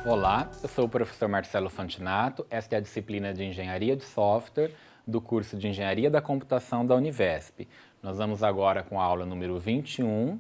Olá, eu sou o professor Marcelo Fantinato, esta é a disciplina de Engenharia de Software do curso de Engenharia da Computação da Univesp. Nós vamos agora com a aula número 21,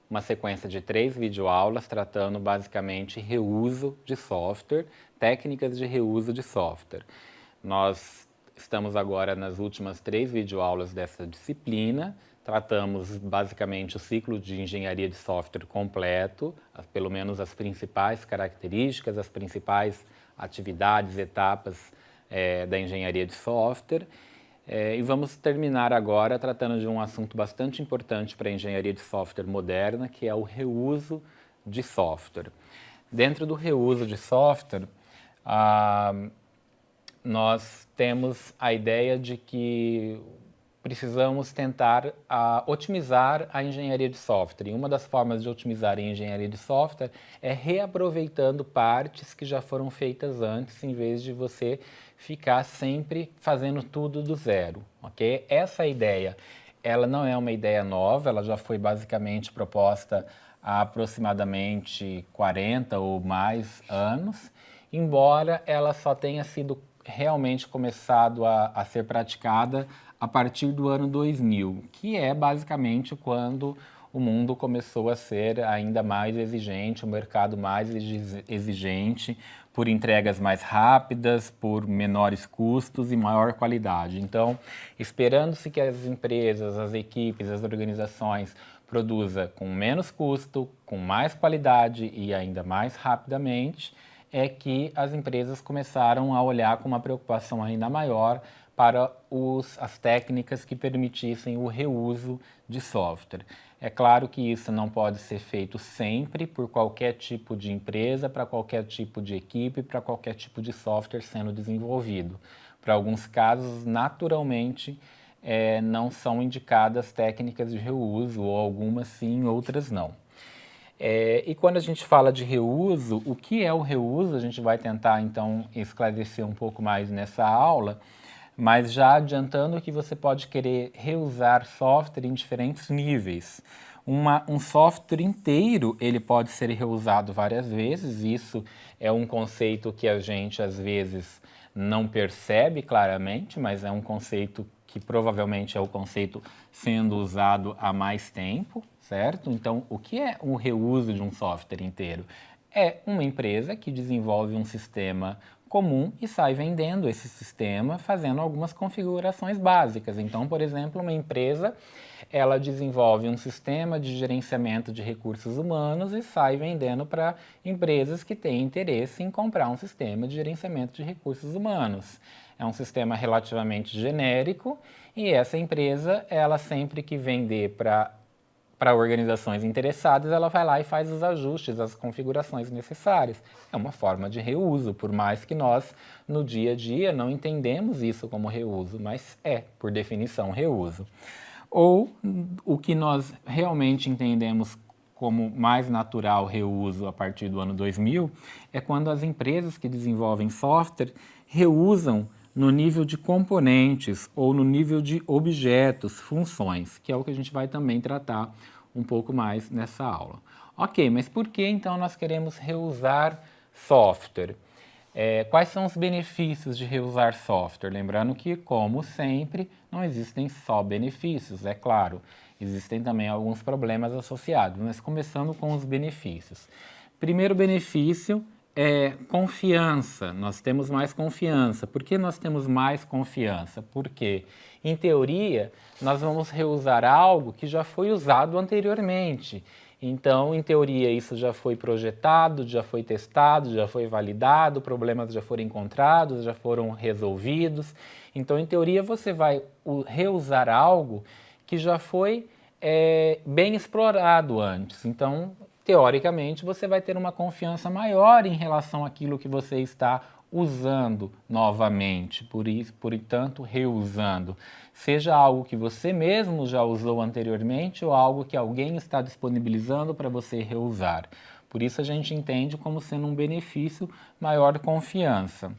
uma sequência de 3 videoaulas tratando basicamente reuso de software, técnicas de reuso de software. Nós estamos agora nas últimas 3 videoaulas dessa disciplina. Tratamos basicamente o ciclo de engenharia de software completo, pelo menos as principais características, as principais atividades, etapas da engenharia de software. E vamos terminar agora tratando de um assunto bastante importante para a engenharia de software moderna, que é o reuso de software. Dentro do reuso de software, nós temos a ideia de que precisamos tentar otimizar a engenharia de software. E uma das formas de otimizar a engenharia de software é reaproveitando partes que já foram feitas antes, em vez de você ficar sempre fazendo tudo do zero, ok? Essa ideia, ela não é uma ideia nova, ela já foi basicamente proposta há aproximadamente 40 ou mais anos, embora ela só tenha sido realmente começado a ser praticada a partir do ano 2000, que é basicamente quando o mundo começou a ser ainda mais exigente, o mercado mais exigente, por entregas mais rápidas, por menores custos e maior qualidade. Então, esperando-se que as empresas, as equipes, as organizações produzam com menos custo, com mais qualidade e ainda mais rapidamente, é que as empresas começaram a olhar com uma preocupação ainda maior para as técnicas que permitissem o reuso de software. É claro que isso não pode ser feito sempre por qualquer tipo de empresa, para qualquer tipo de equipe, para qualquer tipo de software sendo desenvolvido. Para alguns casos, naturalmente, não são indicadas técnicas de reuso, ou algumas sim, outras não. E quando a gente fala de reuso, o que é o reuso? A gente vai tentar, então, esclarecer um pouco mais nessa aula, mas já adiantando que você pode querer reusar software em diferentes níveis. Um software inteiro, ele pode ser reusado várias vezes, isso é um conceito que a gente, às vezes, não percebe claramente, mas é um conceito que provavelmente é o conceito sendo usado há mais tempo, certo? Então, o que é o reuso de um software inteiro? É uma empresa que desenvolve um sistema comum e sai vendendo esse sistema fazendo algumas configurações básicas. Então, por exemplo, uma empresa, ela desenvolve um sistema de gerenciamento de recursos humanos e sai vendendo para empresas que têm interesse em comprar um sistema de gerenciamento de recursos humanos. É um sistema relativamente genérico e essa empresa, ela sempre que vender para organizações interessadas, ela vai lá e faz os ajustes, as configurações necessárias. É uma forma de reuso, por mais que nós, no dia a dia, não entendemos isso como reuso, mas é, por definição, reuso. Ou o que nós realmente entendemos como mais natural reuso a partir do ano 2000 é quando as empresas que desenvolvem software reusam no nível de componentes ou no nível de objetos, funções, que é o que a gente vai também tratar um pouco mais nessa aula. Ok, mas por que então nós queremos reusar software? Quais são os benefícios de reusar software? Lembrando que, como sempre, não existem só benefícios, é claro. Existem também alguns problemas associados, mas começando com os benefícios. Primeiro benefício é confiança. Nós temos mais confiança. Por que nós temos mais confiança? Porque, em teoria, nós vamos reusar algo que já foi usado anteriormente. Então, em teoria, isso já foi projetado, já foi testado, já foi validado, problemas já foram encontrados, já foram resolvidos. Então, em teoria, você vai reusar algo que já foi bem explorado antes. Então, teoricamente, você vai ter uma confiança maior em relação àquilo que você está usando novamente, portanto, reusando. Seja algo que você mesmo já usou anteriormente ou algo que alguém está disponibilizando para você reusar. Por isso a gente entende como sendo um benefício maior confiança.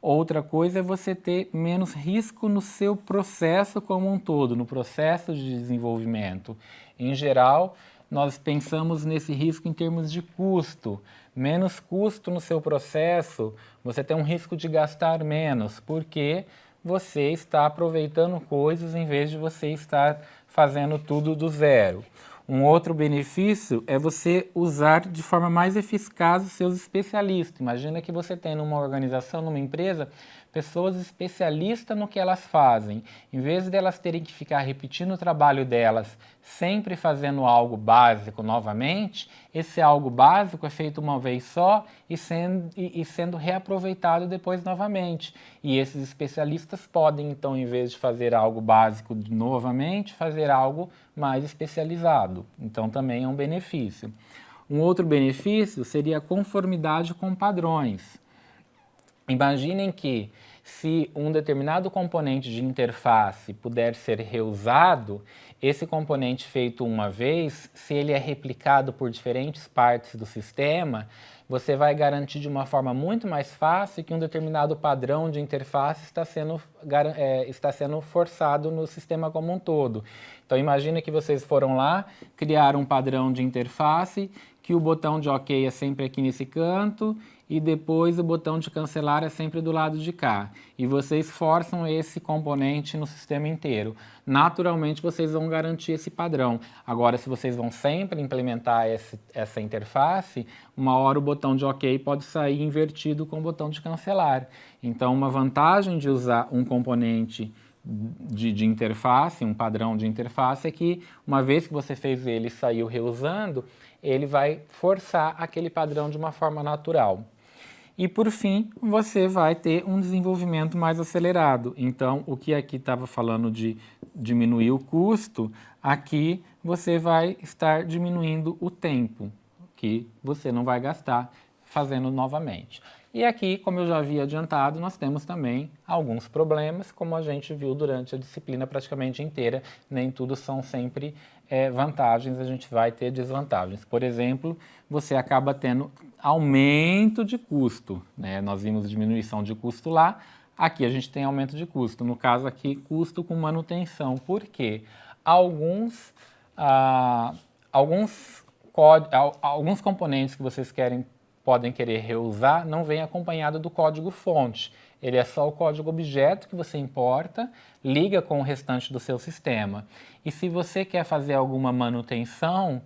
Outra coisa é você ter menos risco no seu processo como um todo, no processo de desenvolvimento. Em geral, nós pensamos nesse risco em termos de custo. Menos custo no seu processo, você tem um risco de gastar menos, porque você está aproveitando coisas em vez de você estar fazendo tudo do zero. Um outro benefício é você usar de forma mais eficaz os seus especialistas. Imagina que você tem numa organização, numa empresa, pessoas especialistas no que elas fazem. Em vez de elas terem que ficar repetindo o trabalho delas, sempre fazendo algo básico novamente, esse algo básico é feito uma vez só e sendo reaproveitado depois novamente. E esses especialistas podem, então, em vez de fazer algo básico novamente, fazer algo mais especializado. Então, também é um benefício. Um outro benefício seria a conformidade com padrões. Imaginem que se um determinado componente de interface puder ser reusado, esse componente feito uma vez, se ele é replicado por diferentes partes do sistema, você vai garantir de uma forma muito mais fácil que um determinado padrão de interface está sendo forçado no sistema como um todo. Então imagina que vocês foram lá, criaram um padrão de interface, que o botão de OK é sempre aqui nesse canto e depois o botão de cancelar é sempre do lado de cá. E vocês forçam esse componente no sistema inteiro. Naturalmente, vocês vão garantir esse padrão. Agora, se vocês vão sempre implementar essa interface, uma hora o botão de OK pode sair invertido com o botão de cancelar. Então, uma vantagem de usar um componente de interface, um padrão de interface, é que uma vez que você fez ele e saiu reusando, ele vai forçar aquele padrão de uma forma natural. E por fim, você vai ter um desenvolvimento mais acelerado. Então, o que aqui estava falando de diminuir o custo, aqui você vai estar diminuindo o tempo que você não vai gastar fazendo novamente. E aqui, como eu já havia adiantado, nós temos também alguns problemas, como a gente viu durante a disciplina praticamente inteira. Nem tudo são sempre vantagens, a gente vai ter desvantagens. Por exemplo, você acaba tendo aumento de custo, né? Nós vimos diminuição de custo lá, aqui a gente tem aumento de custo. No caso aqui, custo com manutenção. Por quê? Alguns componentes que vocês podem querer reusar, não vem acompanhado do código-fonte. Ele é só o código-objeto que você importa, liga com o restante do seu sistema. E se você quer fazer alguma manutenção,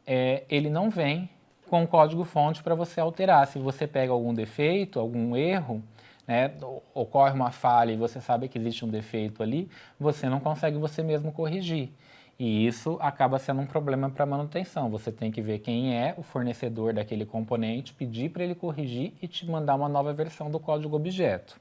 ele não vem com o código-fonte para você alterar. Se você pega algum defeito, algum erro, né, ocorre uma falha e você sabe que existe um defeito ali, você não consegue você mesmo corrigir. E isso acaba sendo um problema para a manutenção. Você tem que ver quem é o fornecedor daquele componente, pedir para ele corrigir e te mandar uma nova versão do código-objeto.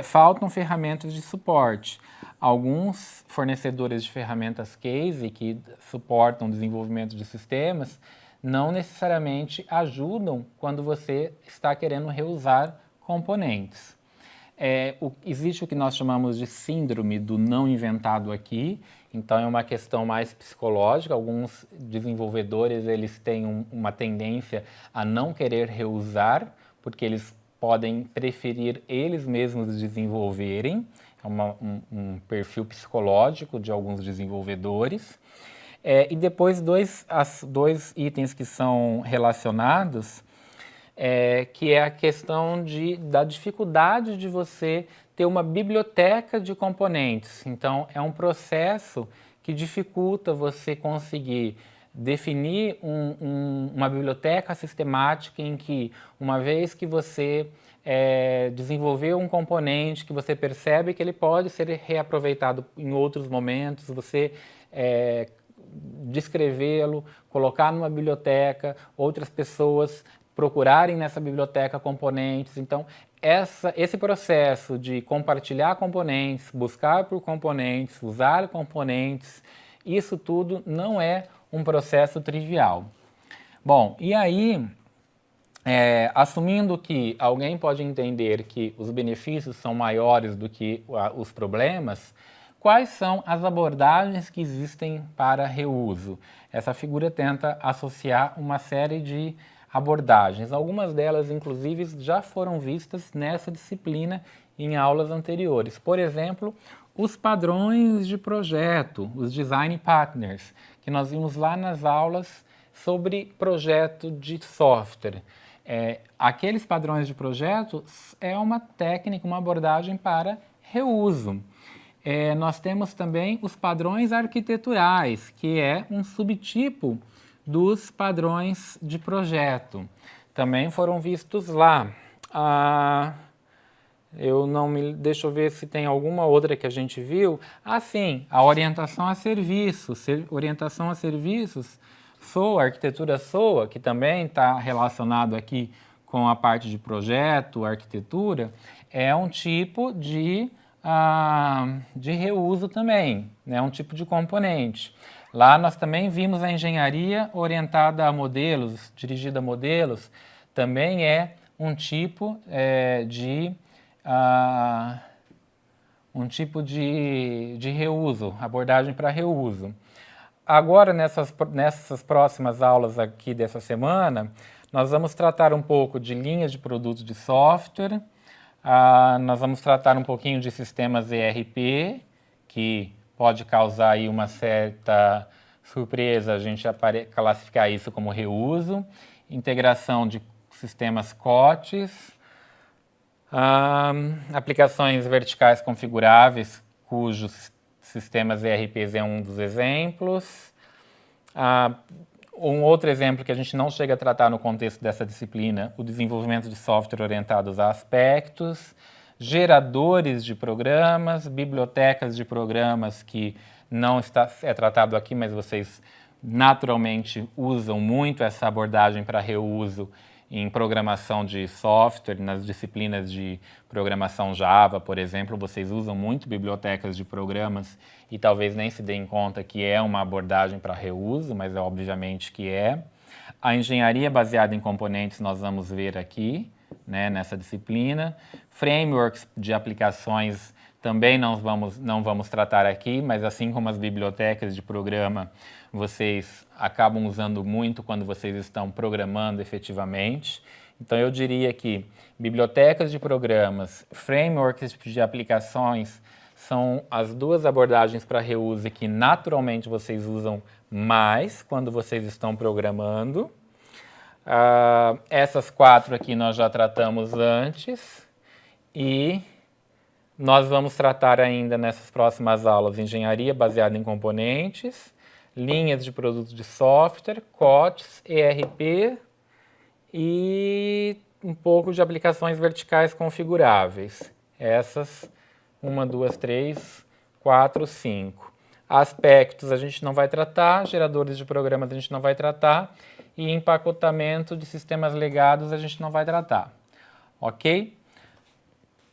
Faltam ferramentas de suporte. Alguns fornecedores de ferramentas case que suportam o desenvolvimento de sistemas não necessariamente ajudam quando você está querendo reusar componentes. Existe o que nós chamamos de síndrome do não inventado aqui, então é uma questão mais psicológica. Alguns desenvolvedores eles têm uma tendência a não querer reusar, porque eles podem preferir eles mesmos desenvolverem, é um perfil psicológico de alguns desenvolvedores. E depois dois itens que são relacionados, que é a questão da dificuldade de você ter uma biblioteca de componentes. Então, é um processo que dificulta você conseguir definir uma biblioteca sistemática em que, uma vez que você desenvolveu um componente, que você percebe que ele pode ser reaproveitado em outros momentos, você descrevê-lo, colocar numa biblioteca, outras pessoas procurarem nessa biblioteca componentes. Então, esse processo de compartilhar componentes, buscar por componentes, usar componentes, isso tudo não é um processo trivial. Bom, e aí, assumindo que alguém pode entender que os benefícios são maiores do que os problemas, quais são as abordagens que existem para reuso? Essa figura tenta associar uma série de abordagens. Algumas delas, inclusive, já foram vistas nessa disciplina em aulas anteriores. Por exemplo, os padrões de projeto, os design partners, que nós vimos lá nas aulas sobre projeto de software. Aqueles padrões de projeto é uma técnica, uma abordagem para reuso. Nós temos também os padrões arquiteturais, que é um subtipo dos padrões de projeto. Também foram vistos lá. Deixa eu ver se tem alguma outra que a gente viu. Sim, a orientação a serviços. Orientação a serviços, SOA, arquitetura SOA, que também está relacionado aqui com a parte de projeto, arquitetura, é um tipo de reuso também, né? Um tipo de componente. Lá nós também vimos a engenharia orientada a modelos, dirigida a modelos, também é um tipo de reuso, abordagem para reuso. Agora, nessas próximas aulas aqui dessa semana, nós vamos tratar um pouco de linhas de produtos de software, nós vamos tratar um pouquinho de sistemas ERP, que pode causar aí uma certa surpresa a gente classificar isso como reuso, integração de sistemas COTS, aplicações verticais configuráveis, cujos sistemas ERPs é um dos exemplos. Um outro exemplo que a gente não chega a tratar no contexto dessa disciplina, o desenvolvimento de software orientados a aspectos, geradores de programas, bibliotecas de programas que não é tratado aqui, mas vocês naturalmente usam muito essa abordagem para reuso em programação de software, nas disciplinas de programação Java, por exemplo, vocês usam muito bibliotecas de programas e talvez nem se deem conta que é uma abordagem para reuso, mas obviamente que é. A engenharia baseada em componentes nós vamos ver aqui, né, nessa disciplina. Frameworks de aplicações também não vamos tratar aqui, mas assim como as bibliotecas de programa, vocês acabam usando muito quando vocês estão programando efetivamente. Então eu diria que bibliotecas de programas, frameworks de aplicações são as duas abordagens para reuso que naturalmente vocês usam mais quando vocês estão programando. Essas 4 aqui nós já tratamos antes e nós vamos tratar ainda nessas próximas aulas engenharia baseada em componentes, linhas de produtos de software, COTS, ERP e um pouco de aplicações verticais configuráveis. Essas, 1, 2, 3, 4, 5. Aspectos a gente não vai tratar, geradores de programas a gente não vai tratar e empacotamento de sistemas legados a gente não vai tratar. Ok?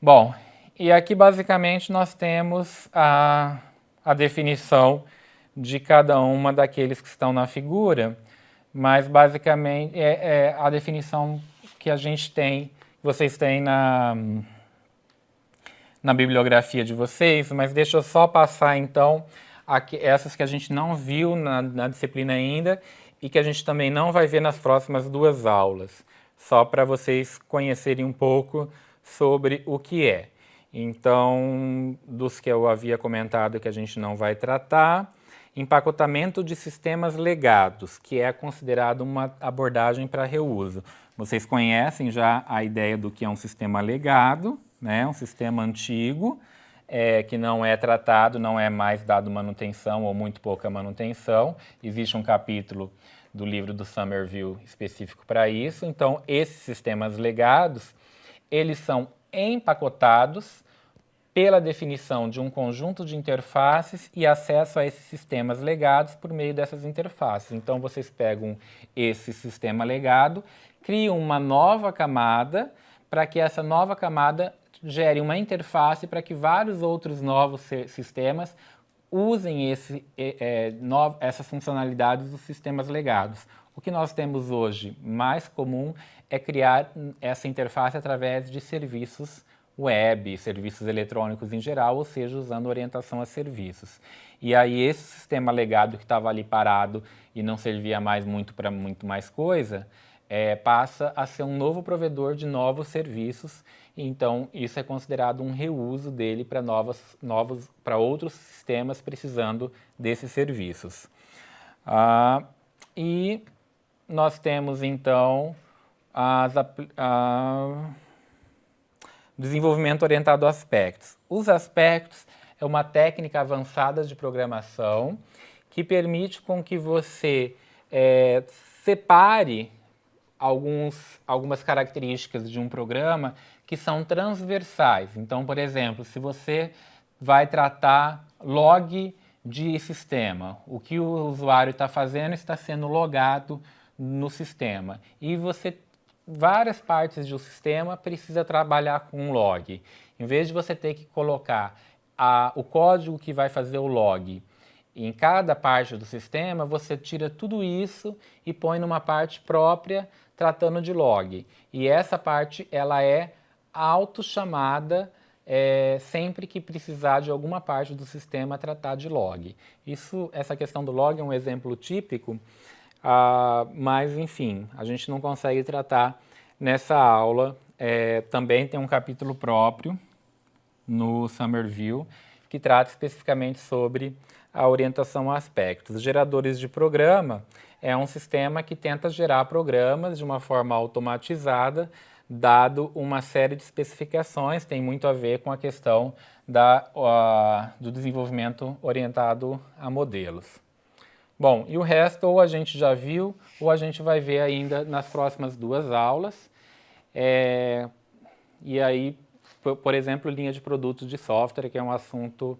Bom, e aqui basicamente nós temos a definição de cada uma daqueles que estão na figura, mas basicamente é a definição que a gente tem, vocês têm na bibliografia de vocês, mas deixa eu só passar então essas que a gente não viu na disciplina ainda e que a gente também não vai ver nas próximas 2 aulas, só para vocês conhecerem um pouco sobre o que é. Então, dos que eu havia comentado que a gente não vai tratar, empacotamento de sistemas legados, que é considerado uma abordagem para reuso. Vocês conhecem já a ideia do que é um sistema legado, né? Um sistema antigo, que não é tratado, não é mais dado manutenção ou muito pouca manutenção. Existe um capítulo do livro do Somerville específico para isso. Então, esses sistemas legados, eles são empacotados pela definição de um conjunto de interfaces e acesso a esses sistemas legados por meio dessas interfaces. Então, vocês pegam esse sistema legado, criam uma nova camada para que essa nova camada gere uma interface para que vários outros novos sistemas usem essas funcionalidades dos sistemas legados. O que nós temos hoje mais comum é criar essa interface através de serviços web, serviços eletrônicos em geral, ou seja, usando orientação a serviços. E aí esse sistema legado que estava ali parado e não servia mais muito para muito mais coisa, passa a ser um novo provedor de novos serviços, então isso é considerado um reuso dele para outros sistemas precisando desses serviços. E nós temos então desenvolvimento orientado a aspectos. Os aspectos é uma técnica avançada de programação que permite com que você separe algumas características de um programa que são transversais. Então, por exemplo, se você vai tratar log de sistema, o que o usuário está fazendo está sendo logado no sistema. E várias partes do sistema precisa trabalhar com um log. Em vez de você ter que colocar o código que vai fazer o log em cada parte do sistema, você tira tudo isso e põe numa parte própria tratando de log. E essa parte ela é auto-chamada sempre que precisar de alguma parte do sistema tratar de log. Essa questão do log é um exemplo típico, mas enfim, a gente não consegue tratar nessa aula. Também tem um capítulo próprio no Summerview que trata especificamente sobre a orientação a aspectos. Geradores de programa é um sistema que tenta gerar programas de uma forma automatizada, dado uma série de especificações, tem muito a ver com a questão do desenvolvimento orientado a modelos. Bom, e o resto ou a gente já viu, ou a gente vai ver ainda nas próximas 2 aulas. E aí, por exemplo, linha de produtos de software, que é um assunto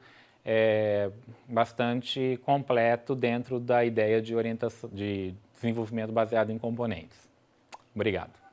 bastante completo dentro da ideia de orientação, de desenvolvimento baseado em componentes. Obrigado.